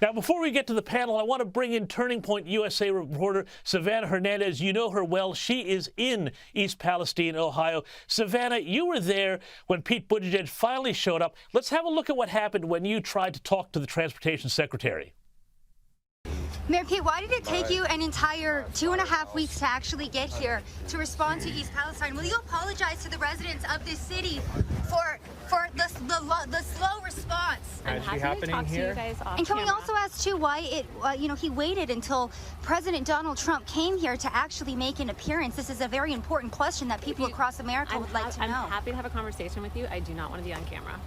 Now, before we get to the panel, I want to bring in Turning Point USA reporter Savanah Hernandez. You know her well. She is in East Palestine, Ohio. Savanah, you were there when Pete Buttigieg finally showed up. Let's have a look at what happened when you tried to talk to the transportation secretary. Mayor Pete, why did it take you an entire 2.5 weeks to actually get here to respond to East Palestine? Will you apologize to the residents of this city for the slow response? I'm happy to talk to you guys off And can camera. we also ask too why he waited until President Donald Trump came here to actually make an appearance? This is a very important question that people across America would like to know. I'm happy to have a conversation with you. I do not want to be on camera.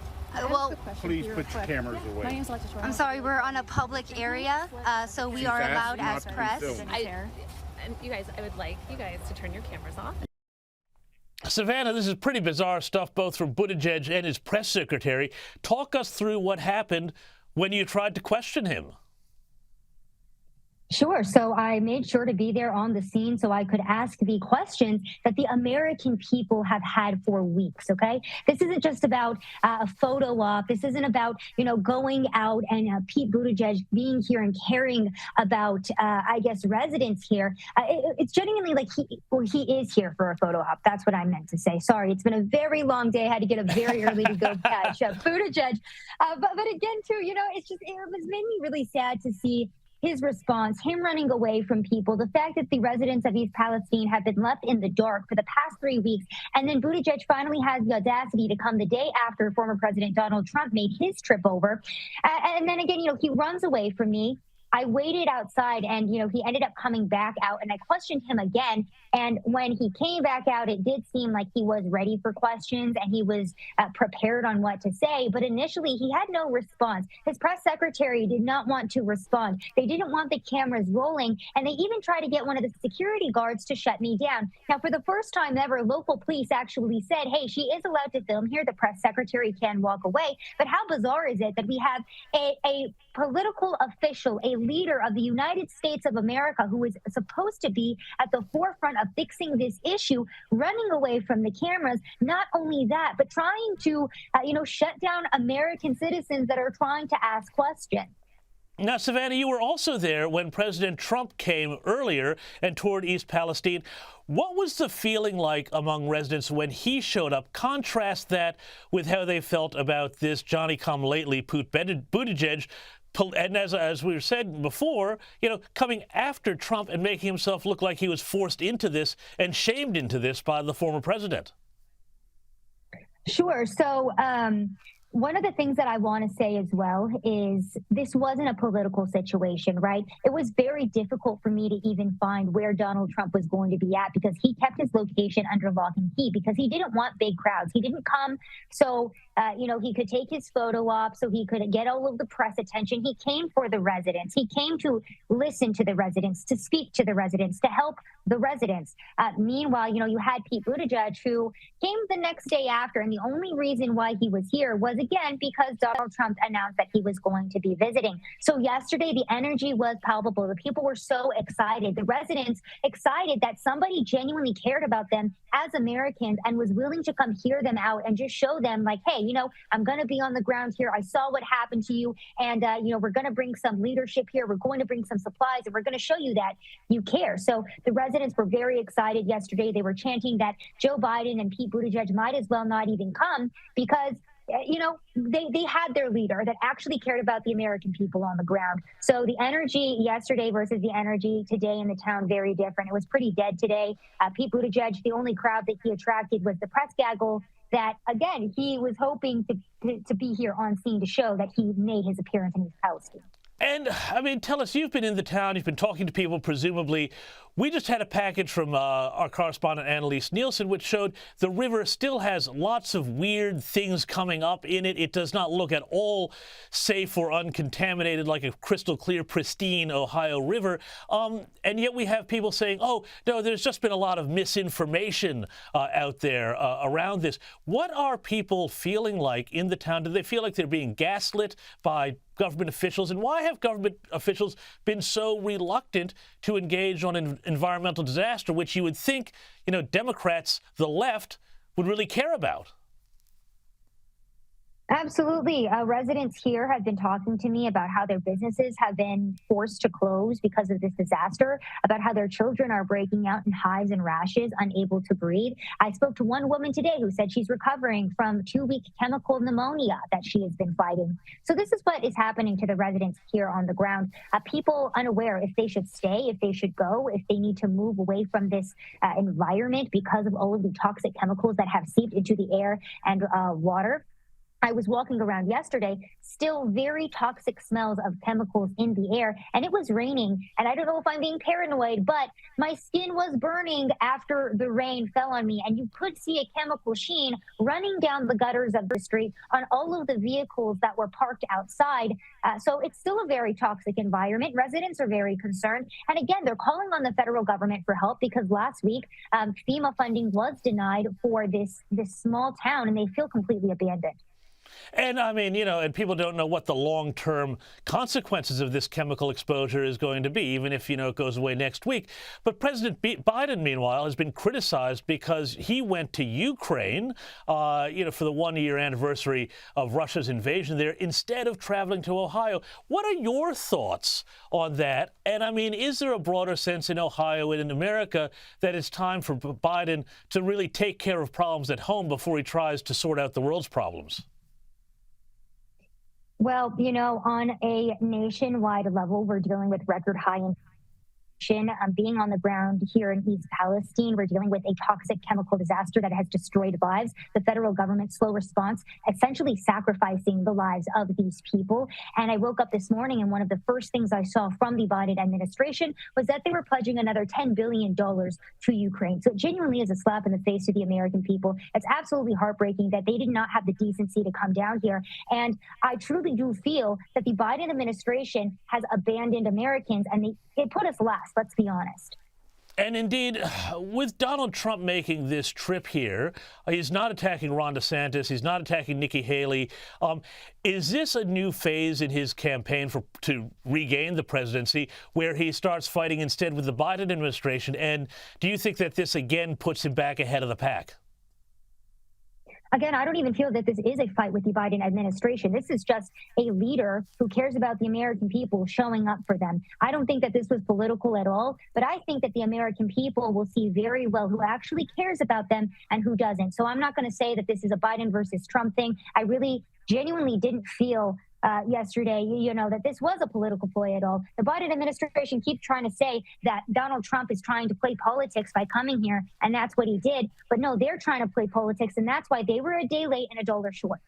Well, please put your cameras away. My name's Alexis. I'm sorry, we're on a public area, so we are allowed as press. And you guys, I would like you guys to turn your cameras off. Savanah, this is pretty bizarre stuff, both from Buttigieg and his press secretary. Talk us through what happened when you tried to question him. Sure. So I made sure to be there on the scene so I could ask the questions that the American people have had for weeks. OK, this isn't just about a photo op. This isn't about, going out and Pete Buttigieg being here and caring about, I guess, residents here. It's genuinely like he is here for a photo op. That's what I meant to say. Sorry, it's been a very long day. I had to get up very early to go catch Buttigieg. But again, too, it made me really sad to see his response, him running away from people, the fact that the residents of East Palestine have been left in the dark for the past 3 weeks, and then Buttigieg finally has the audacity to come the day after former President Donald Trump made his trip over. And then again, he runs away from me. I waited outside and, he ended up coming back out, and I questioned him again. And when he came back out, it did seem like he was ready for questions and he was prepared on what to say. But initially, he had no response. His press secretary did not want to respond. They didn't want the cameras rolling. And they even tried to get one of the security guards to shut me down. Now, for the first time ever, local police actually said, hey, she is allowed to film here. The press secretary can walk away. But how bizarre is it that we have a political official, a leader of the United States of America, who is supposed to be at the forefront of fixing this issue, running away from the cameras? Not only that, but trying to, shut down American citizens that are trying to ask questions. Now, Savanah, you were also there when President Trump came earlier and toured East Palestine. What was the feeling like among residents when he showed up? Contrast that with how they felt about this Johnny-come-lately Pete Buttigieg. And as we said before, coming after Trump and making himself look like he was forced into this and shamed into this by the former president. Sure. So one of the things that I want to say as well is this wasn't a political situation, right? It was very difficult for me to even find where Donald Trump was going to be at because he kept his location under lock and key because he didn't want big crowds. He didn't come so, he could take his photo op, so he could get all of the press attention. He came for the residents. He came to listen to the residents, to speak to the residents, to help the residents. Meanwhile, you had Pete Buttigieg, who came the next day after. And the only reason why he was here was, again, because Donald Trump announced that he was going to be visiting. So yesterday, the energy was palpable. The people were so excited. The residents excited that somebody genuinely cared about them as Americans and was willing to come hear them out and just show them like, hey, I'm going to be on the ground here. I saw what happened to you. And, we're going to bring some leadership here. We're going to bring some supplies and we're going to show you that you care. So the residents were very excited yesterday. They were chanting that Joe Biden and Pete Buttigieg might as well not even come because they had their leader that actually cared about the American people on the ground. So the energy yesterday versus the energy today in the town, very different. It was pretty dead today. Pete Buttigieg, the only crowd that he attracted was the press gaggle that, again, he was hoping to be here on scene to show that he made his appearance in East Palestine. And, tell us, you've been in the town, you've been talking to people, presumably. We just had a package from our correspondent, Annalise Nielsen, which showed the river still has lots of weird things coming up in it. It does not look at all safe or uncontaminated like a crystal clear, pristine Ohio river. And yet we have people saying, oh, no, there's just been a lot of misinformation out there around this. What are people feeling like in the town? Do they feel like they're being gaslit by government officials? And why have government officials been so reluctant to engage on an environmental disaster, which you would think, Democrats, the left, would really care about? Absolutely. Residents here have been talking to me about how their businesses have been forced to close because of this disaster, about how their children are breaking out in hives and rashes, unable to breathe. I spoke to one woman today who said she's recovering from 2-week chemical pneumonia that she has been fighting. So this is what is happening to the residents here on the ground. People unaware if they should stay, if they should go, if they need to move away from this environment because of all of the toxic chemicals that have seeped into the air and water. I was walking around yesterday, still very toxic smells of chemicals in the air, and it was raining. And I don't know if I'm being paranoid, but my skin was burning after the rain fell on me. And you could see a chemical sheen running down the gutters of the street on all of the vehicles that were parked outside. So it's still a very toxic environment. Residents are very concerned. And again, they're calling on the federal government for help because last week, FEMA funding was denied for this small town, and they feel completely abandoned. And I mean, and people don't know what the long-term consequences of this chemical exposure is going to be, even if, it goes away next week. But President Biden, meanwhile, has been criticized because he went to Ukraine, for the 1-year anniversary of Russia's invasion there, instead of traveling to Ohio. What are your thoughts on that? And I mean, is there a broader sense in Ohio and in America that it's time for Biden to really take care of problems at home before he tries to sort out the world's problems? Well, on a nationwide level, we're dealing with record high inflation. Being on the ground here in East Palestine, we're dealing with a toxic chemical disaster that has destroyed lives. The federal government's slow response, essentially sacrificing the lives of these people. And I woke up this morning, and one of the first things I saw from the Biden administration was that they were pledging another $10 billion to Ukraine. So it genuinely is a slap in the face to the American people. It's absolutely heartbreaking that they did not have the decency to come down here. And I truly do feel that the Biden administration has abandoned Americans, and they put us last. Let's be honest. And indeed, with Donald Trump making this trip here, he's not attacking Ron DeSantis. He's not attacking Nikki Haley. Is this a new phase in his campaign to regain the presidency, where he starts fighting instead with the Biden administration? And do you think that this again puts him back ahead of the pack? Again, I don't even feel that this is a fight with the Biden administration. This is just a leader who cares about the American people showing up for them. I don't think that this was political at all, but I think that the American people will see very well who actually cares about them and who doesn't. So I'm not going to say that this is a Biden versus Trump thing. I really genuinely didn't feel yesterday, that this was a political ploy at all. The Biden administration keeps trying to say that Donald Trump is trying to play politics by coming here, and that's what he did. But no, they're trying to play politics, and that's why they were a day late and a dollar short.